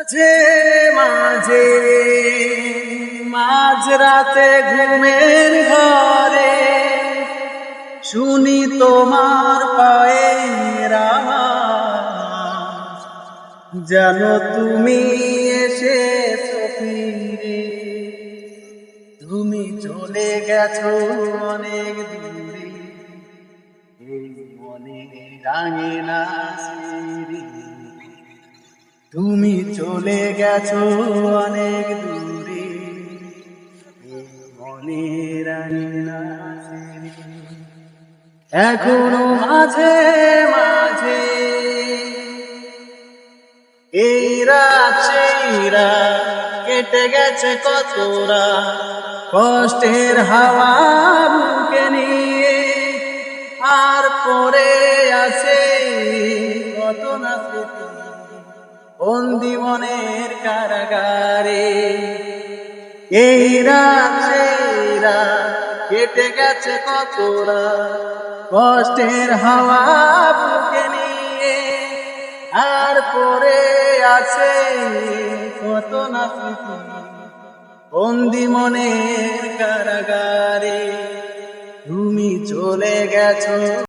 মাঝে মাঝে মাঝরাতে ঘুমের ঘরে শুনি তোমার পায়ের আওয়াজ, যেন তুমি এসেছো ফিরে। তুমি চলে গেছো অনেক দূরে, এই মনে রাঙে না স্মৃতি। তুমি চলে গেছো অনেক দূরে, এই মনে রাঙে না স্মৃতি। এখনো মাঝে মাঝে এই রাত সেই রাত কেটে গেছে কতরা, কষ্টের হাওয়া বুকে নিয়ে আর পড়ে আছে কত না স্মৃতি বন্দি মনের কারাগারে। এই রাত সেই রাত কেটে গেছে কতরা, কষ্টের হাওয়া বুকে নিয়ে আর পড়ে আছে কত না স্মৃতি বন্দি মনের কারাগারে। তুমি চলে গেছো।